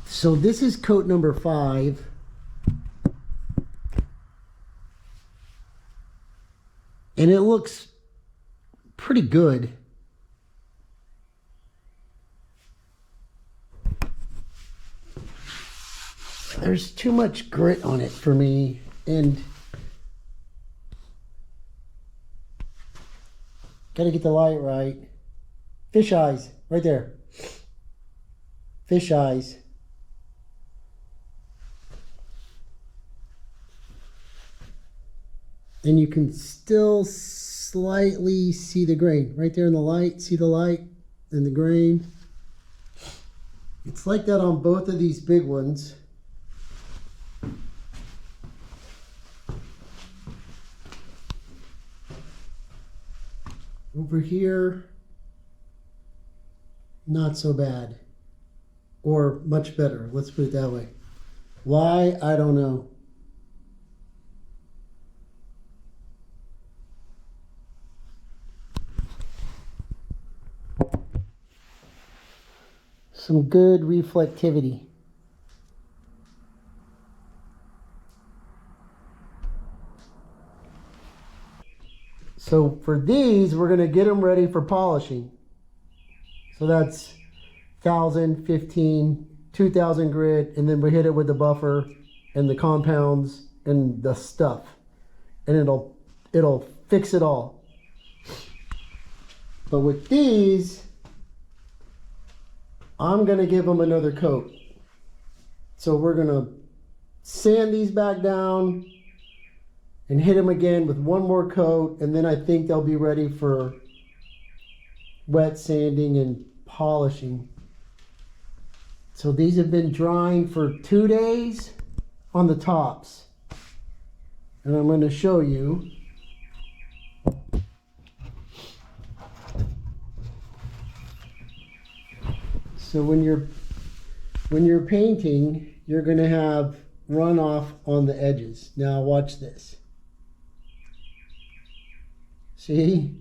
So this is coat number 5. And it looks pretty good. There's too much grit on it for me, and gotta get the light right. Fish eyes, right there. Fish eyes. And you can still slightly see the grain right there in the light. See the light and the grain? It's like that on both of these big ones. Over here, not so bad. Or much better, let's put it that way. Why? I don't know. Some good reflectivity. So for these, we're going to get them ready for polishing. So that's 1,000, 15, 2,000 grit, and then we hit it with the buffer and the compounds and the stuff. And it'll fix it all. But with these, I'm going to give them another coat. So we're going to sand these back down and hit them again with one more coat, and then I think they'll be ready for wet sanding and polishing. So these have been drying for 2 days on the tops. And I'm going to show you. So when you're painting, you're going to have runoff on the edges. Now watch this. See?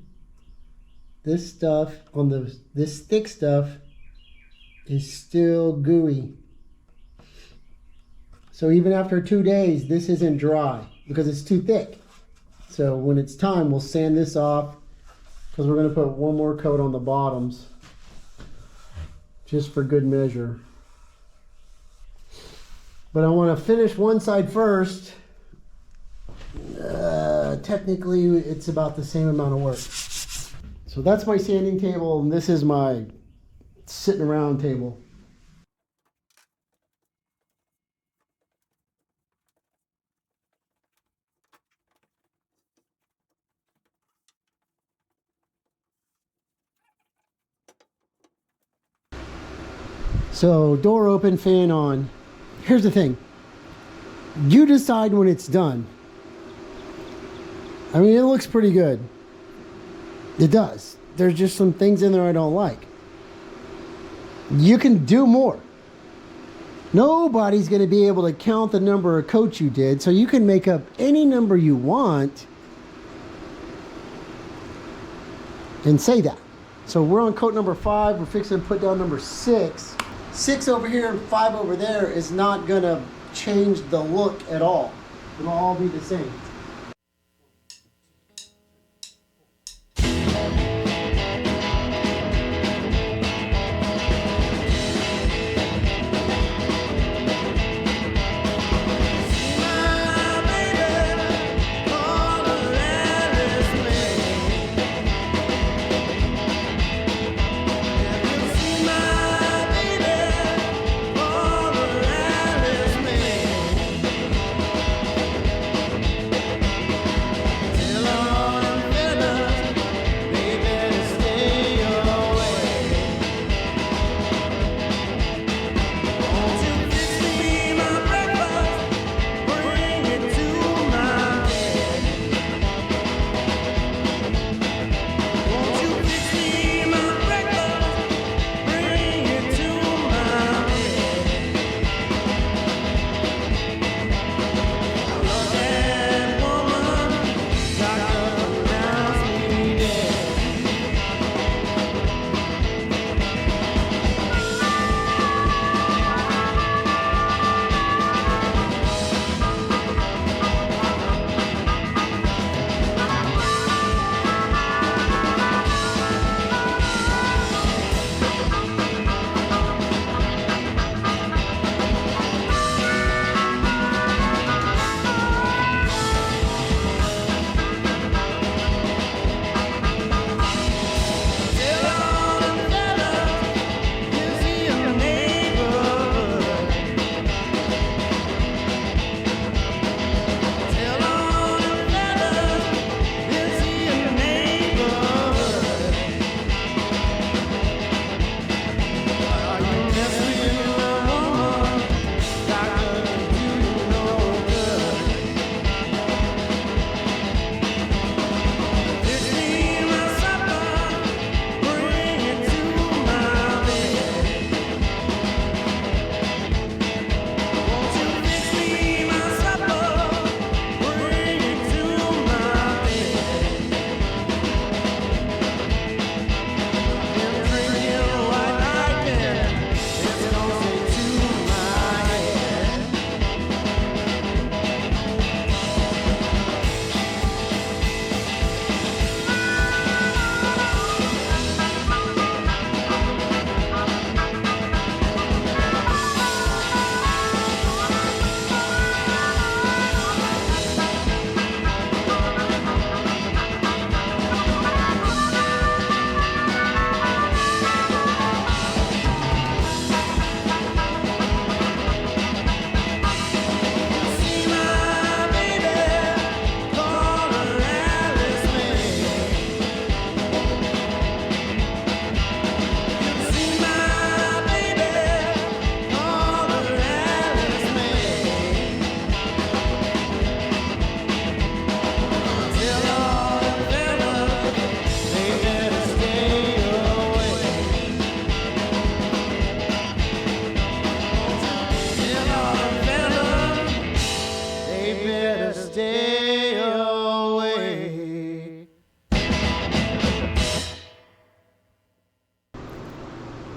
This stuff on this thick stuff is still gooey. So even after 2 days, this isn't dry because it's too thick. So when it's time, we'll sand this off because we're going to put one more coat on the bottoms just for good measure. But I want to finish one side first. Technically, it's about the same amount of work. So that's my sanding table, and this is my sitting around table. So door open, fan on. Here's the thing. You decide when it's done. I mean, it looks pretty good. It does. There's just some things in there I don't like. You can do more. Nobody's going to be able to count the number of coats you did, so you can make up any number you want and say that. So we're on coat number 5. We're fixing to put down number 6. 6 over here and 5 over there is not going to change the look at all. It'll all be the same.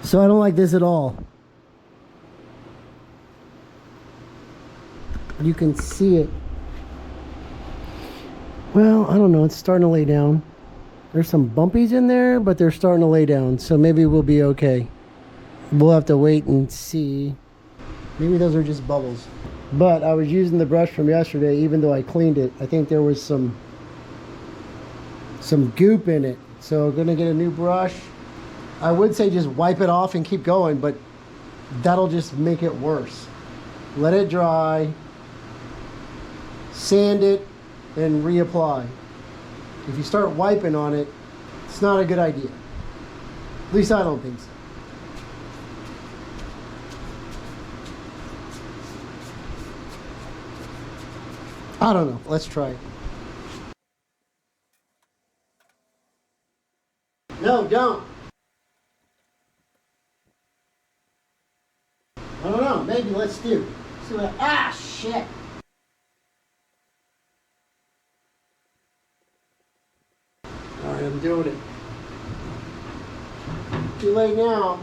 So I don't like this at all. You can see it. Well, I don't know. It's starting to lay down. There's some bumpies in there, but they're starting to lay down. So maybe we'll be okay. We'll have to wait and see. Maybe those are just bubbles. But I was using the brush from yesterday, even though I cleaned it. I think there was some goop in it. So I'm gonna get a new brush. I would say just wipe it off and keep going, but that'll just make it worse. Let it dry, sand it, and reapply. If you start wiping on it, it's not a good idea. At least I don't think so. I don't know. Let's try it. No, don't. I don't know. Maybe let's do. See what? Ah, shit. All right, I'm doing it. Too late now.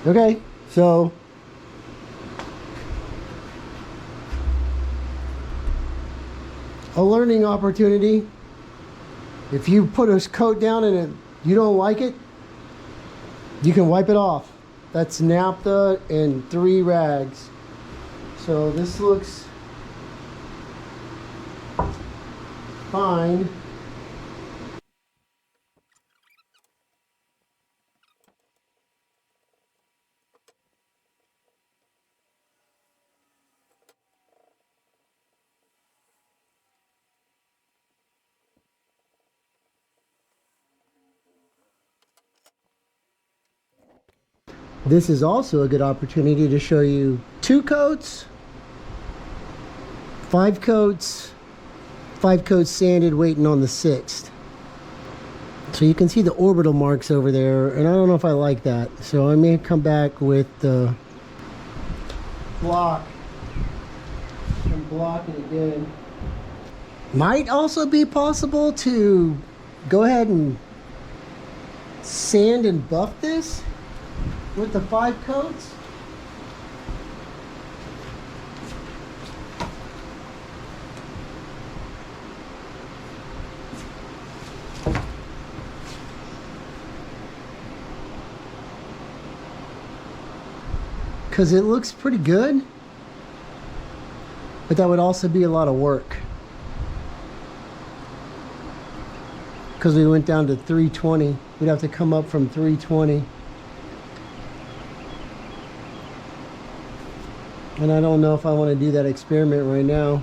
Okay, so a learning opportunity. If you put a coat down and you don't like it, you can wipe it off. That's naphtha and 3 rags. So this looks fine. This is also a good opportunity to show you 2 coats, 5 coats, 5 coats sanded waiting on the 6th. So you can see the orbital marks over there, and I don't know if I like that. So I may come back with the block and block it again. Might also be possible to go ahead and sand and buff this with the 5 coats. Because it looks pretty good, but that would also be a lot of work. Because we went down to 320, we'd have to come up from 320. And I don't know if I want to do that experiment right now.